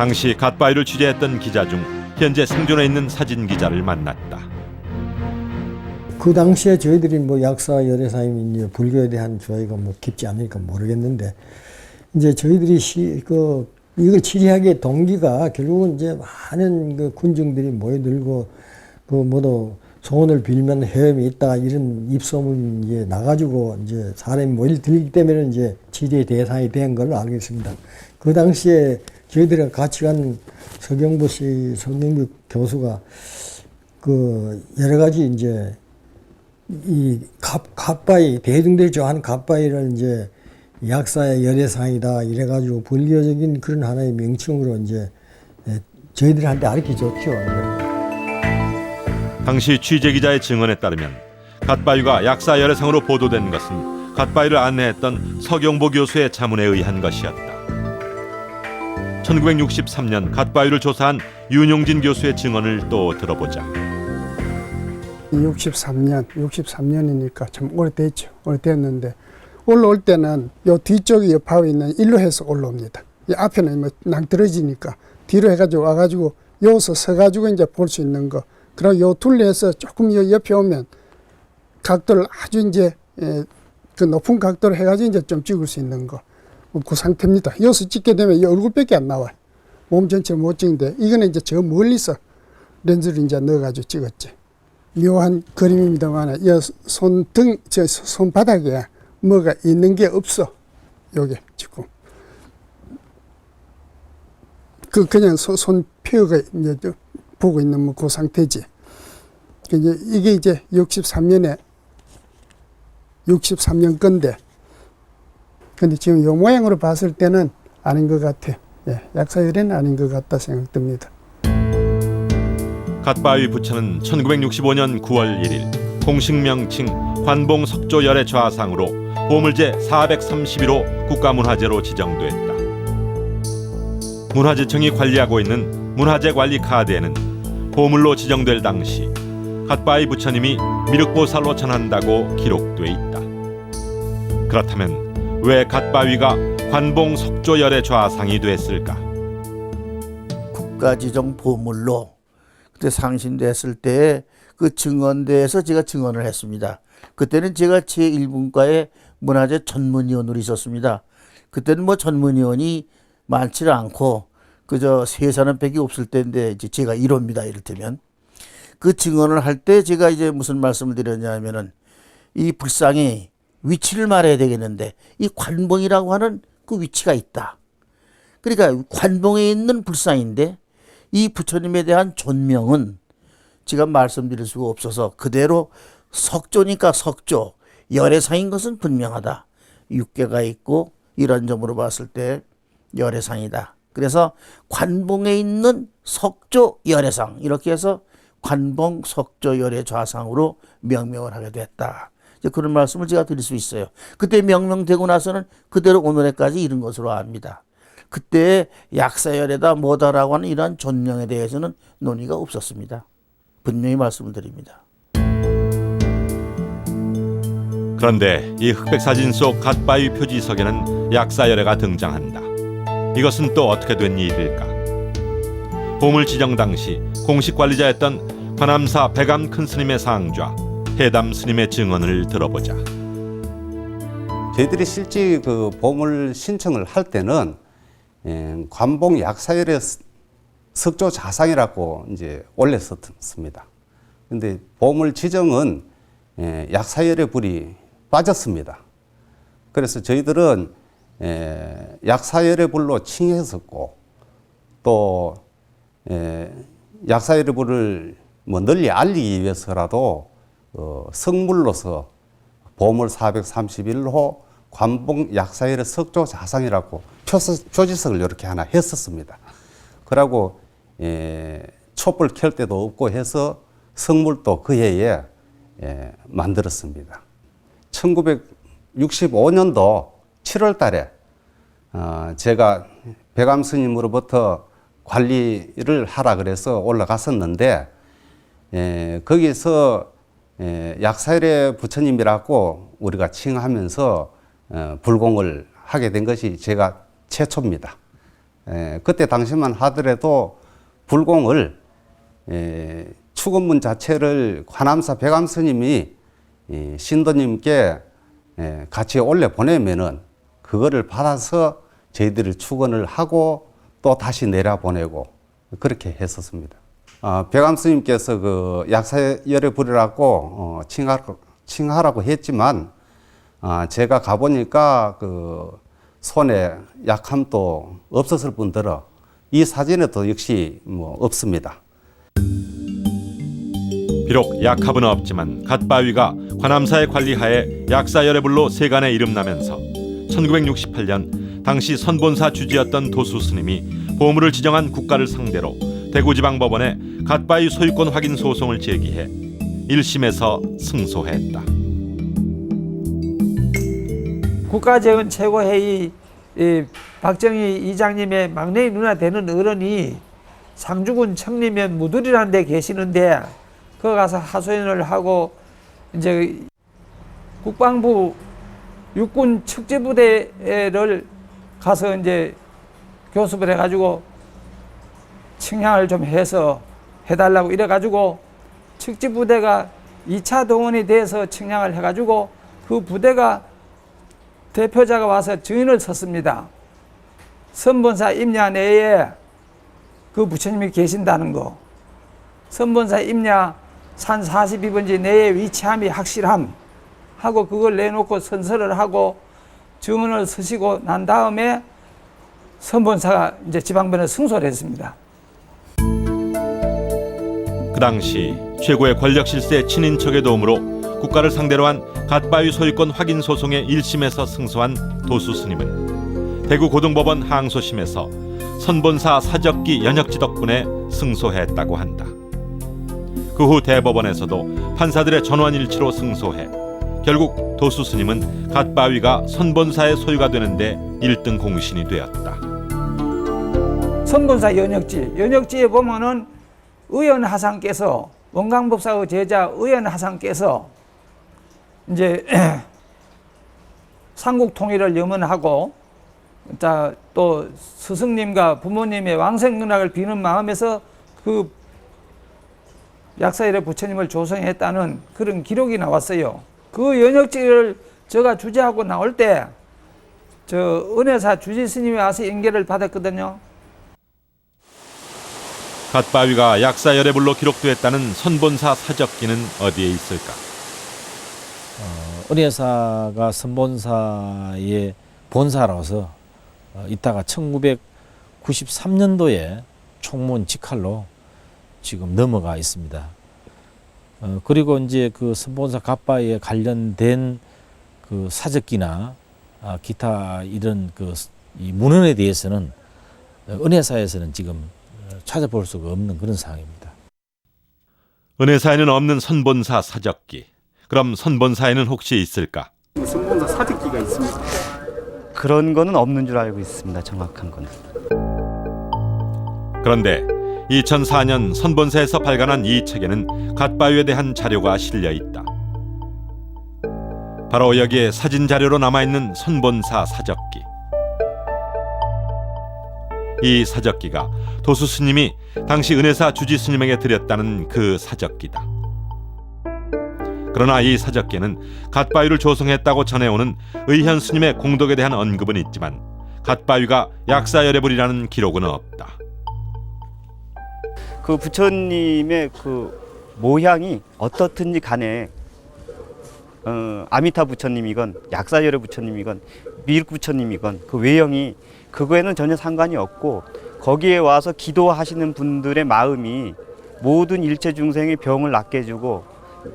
당시 갓바위를 취재했던 기자 중 현재 생존해 있는 사진 기자를 만났다. 그 당시에 저희들이 뭐 약사 열애사임 이제 불교에 대한 조예가 뭐 깊지 않으니까 모르겠는데 이제 저희들이 이걸 취재하기의 동기가 결국은 이제 많은 그 군중들이 모여들고 그 모두 소원을 빌면 헤엄이 있다 이런 입소문이 이제 나가지고 이제 사람이 모여들기 때문에 이제 취재의 대상이 된 걸로 알고 있습니다. 그 당시에 저희들이랑 같이 간 서경부 교수가 그 여러 가지 이제 이 갓바위 대중들이 좋아하는 갓바위를 이제 약사의 열애상이다 이래가지고 불교적인 그런 하나의 명칭으로 이제 저희들한테 알려줬죠. 당시 취재 기자의 증언에 따르면 갓바위가 약사 열애상으로 보도된 것은 갓바위를 안내했던 서경보 교수의 자문에 의한 것이었다. 1963년 갓바위를 조사한 윤용진 교수의 증언을 또 들어보자. 63년이니까 참 오래됐죠. 오래됐는데 올라올 때는 요 뒤쪽에 옆하고 있는 일로 해서 올라옵니다. 이 앞에는 뭐 낭떠러지니까 뒤로 해가지고 와가지고 여기서 서가지고 이제 볼 수 있는 거. 그리고 요 둘레에서 조금 요 옆에 오면 각도를 아주 이제 그 높은 각도로 해가지고 이제 좀 찍을 수 있는 거. 그 상태입니다. 여기서 찍게 되면 이 얼굴밖에 안 나와요. 몸 전체를 못 찍는데 이거는 이제 저 멀리서 렌즈를 이제 넣어가지고 찍었지. 묘한 그림입니다만 이 손바닥에 뭐가 있는 게 없어. 요게 지금 그냥 손표가 이제 보고 있는 뭐 그 상태지. 이게 이제 63년 건데, 근데 지금 요 모양으로 봤을 때는 아닌 것 같아요. 예, 약사열애는 아닌 것 같다 생각됩니다. 갓바위 부처는 1965년 9월 1일 공식 명칭 관봉 석조 열애 좌상으로 보물제 431호 국가문화재로 지정됐다. 문화재청이 관리하고 있는 문화재 관리 카드에는 보물로 지정될 당시 갓바위 부처님이 미륵보살로 전한다고 기록돼 있다. 그렇다면 왜 갓바위가 관봉 석조 열애 좌상이 됐을까? 국가지정 보물로 그때 상신됐을 때 그 증언대에서 제가 증언을 했습니다. 그때는 제가 제1분과의 문화재 전문위원으로 있었습니다. 그때는 뭐 전문위원이 많지를 않고 그저 3사람밖에 없을 때인데 이제 제가 1호입니다. 이를테면 그 증언을 할 때 제가 이제 무슨 말씀을 드렸냐면은 이 불상이 위치를 말해야 되겠는데 이 관봉이라고 하는 그 위치가 있다. 그러니까 관봉에 있는 불상인데 이 부처님에 대한 존명은 제가 말씀드릴 수가 없어서 그대로 석조니까 석조, 열애상인 것은 분명하다. 육계가 있고 이런 점으로 봤을 때 열애상이다. 그래서 관봉에 있는 석조 열애상 이렇게 해서 관봉 석조 열애 좌상으로 명명을 하게 됐다. 이제 그런 말씀을 제가 드릴 수 있어요. 그때 명명되고 나서는 그대로 오늘에까지 이른 것으로 압니다. 그때 약사열애다 뭐다라고 하는 이러한 존명에 대해서는 논의가 없었습니다. 분명히 말씀을 드립니다. 그런데 이 흑백 사진 속 갓바위 표지석에는 약사열애가 등장한다. 이것은 또 어떻게 된 일일까? 보물 지정 당시 공식 관리자였던 관암사 백암 큰 스님의 상좌 해담 스님의 증언을 들어보자. 저희들이 실제 그 보물 신청을 할 때는 관봉 약사열애 석조 좌상이라고 이제 올렸었습니다. 근데 보물 지정은 약사열애 불이 빠졌습니다. 그래서 저희들은 약사열애 불로 칭했었고 또 약사열애 불을 뭐 널리 알리기 위해서라도 성물로서 보물 431호 관봉 약사열애 석조 좌상이라고 표지석을 이렇게 하나 했었습니다. 그러고 촛불 켤 때도 없고 해서 성물도 그 해에 만들었습니다. 1965년도 7월 달에 제가 백암 스님으로부터 관리를 하라 그래서 올라갔었는데 거기서 약사열애 부처님이라고 우리가 칭하면서 불공을 하게 된 것이 제가 최초입니다. 그때 당시만 하더라도 불공을 축원문 자체를 관암사 백암 스님이 신도님께 같이 올려 보내면은 그거를 받아서 저희들이 축원을 하고 또 다시 내려 보내고 그렇게 했었습니다. 백암 스님께서 그 약사열에 부리라고 칭하라고 했지만 제가 가보니까 그 손에 약함도 없었을 뿐더러 이 사진에도 역시 뭐 없습니다. 비록 약합은 없지만 갓바위가 관암사의 관리하에 약사열애불로 세간에 이름나면서 1968년 당시 선본사 주지였던 도수 스님이 보물을 지정한 국가를 상대로 대구지방법원에 갓바위 소유권 확인 소송을 제기해 1심에서 승소했다. 국가재원 최고회의 박정희 이장님의 막내 누나 되는 어른이 상주군 청리면 무들이라는 데 계시는데 거기 가서 하소연을 하고 이제 국방부 육군 척제부대를 가서 이제 교습을 해가지고 측량을 좀 해서 해달라고 이래가지고 척제부대가 2차 동원이 돼서 측량을 해가지고 그 부대가 대표자가 와서 증인을 섰습니다. 선본사 임야 내에 그 부처님이 계신다는 거, 선본사 임야 산 42번지 내에 위치함이 확실함 하고 그걸 내놓고 선서를 하고 증언을 서시고 난 다음에 선본사가 이제 지방법원에 승소를 했습니다. 그 당시 최고의 권력 실세 친인척의 도움으로 국가를 상대로 한 갓바위 소유권 확인 소송의 1심에서 승소한 도수 스님은 대구 고등법원 항소심에서 선본사 사적기 연역지 덕분에 승소했다고 한다. 그 후 대법원에서도 판사들의 전원일치로 승소해 결국 도수 스님은 갓바위가 선본사의 소유가 되는데 1등 공신이 되었다. 선본사 연역지에 보면은 의연하상께서 원광법사의 제자 의연하상께서 이제 삼국 통일을 염원하고 또 스승님과 부모님의 왕생문학을 비는 마음에서 그 약사열애 부처님을 조성했다는 그런 기록이 나왔어요. 그 연역지를 제가 주재하고 나올 때 저 은혜사 주지 스님이 와서 연결을 받았거든요. 갓바위가 약사열애불로 기록되었다는 선본사 사적기는 어디에 있을까? 은혜사가 선본사의 본사로서 이따가 1993년도에 총무원 직할로 지금 넘어가 있습니다. 그리고 이제 그 선본사 갓바위에 관련된 그 사적기나 기타 이런 이 문헌에 대해서는 은혜사에서는 지금 찾아볼 수가 없는 그런 상황입니다. 은혜사에는 없는 선본사 사적기. 그럼 선본사에는 혹시 있을까? 선본사 사적기가 있습니다. 그런 거는 없는 줄 알고 있습니다. 정확한 거는. 그런데 2004년 선본사에서 발간한 이 책에는 갓바위에 대한 자료가 실려 있다. 바로 여기에 사진 자료로 남아있는 선본사 사적기. 이 사적기가 도수 스님이 당시 은혜사 주지 스님에게 드렸다는 그 사적기다. 그러나 이 사적기는 갓바위를 조성했다고 전해오는 의현 스님의 공덕에 대한 언급은 있지만 갓바위가 약사열애불이라는 기록은 없다. 그 부처님의 그 모양이 어떻든지 간에 아미타 부처님이건 약사열애 부처님이건 미륵 부처님이건 그 외형이 그거에는 전혀 상관이 없고 거기에 와서 기도하시는 분들의 마음이 모든 일체 중생의 병을 낫게 해주고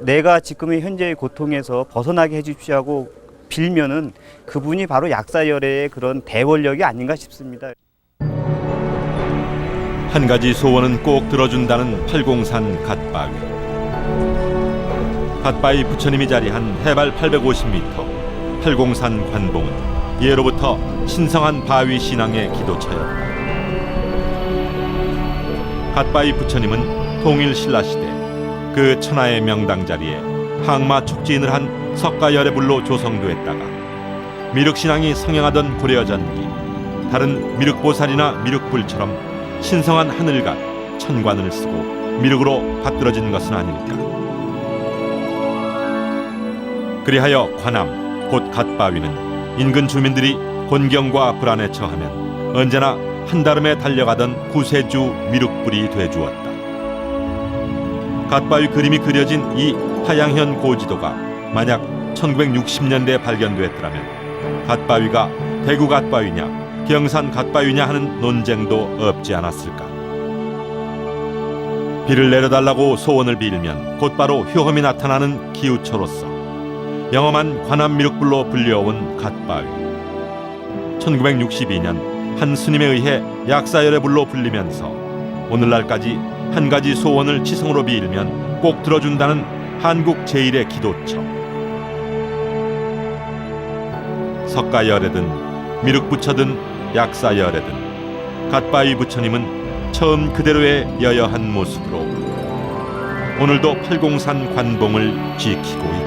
내가 지금의 현재의 고통에서 벗어나게 해주십시오 하고 빌면은 그분이 바로 약사열애의 그런 대원력이 아닌가 싶습니다. 한 가지 소원은 꼭 들어준다는 팔공산 갓바위. 갓바위 부처님이 자리한 해발 850m 팔공산 관봉은 예로부터 신성한 바위 신앙의 기도처였다. 갓바위 부처님은 통일신라시대 그 천하의 명당 자리에 항마 촉진을 한 석가열애불로 조성되었다가 미륵신앙이 성행하던 고려전기 다른 미륵보살이나 미륵불처럼 신성한 하늘과 천관을 쓰고 미륵으로 받들어진 것은 아닐까. 그리하여 관암 곧 갓바위는 인근 주민들이 곤경과 불안에 처하면 언제나 한달음에 달려가던 구세주 미륵불이 되주었다. 갓바위 그림이 그려진 이 하양현 고지도가 만약 1960년대에 발견됐더라면 갓바위가 대구 갓바위냐 경산 갓바위냐 하는 논쟁도 없지 않았을까. 비를 내려달라고 소원을 빌면 곧바로 효험이 나타나는 기우초로서 영험한 관암 미륵불로 불려온 갓바위. 1962년 한 스님에 의해 약사열의 불로 불리면서 오늘날까지 한 가지 소원을 치성으로 빌면 꼭 들어준다는 한국 제1의 기도처. 석가열애든 미륵부처든 약사열애든 갓바위 부처님은 처음 그대로의 여여한 모습으로 오늘도 팔공산 관봉을 지키고 있다.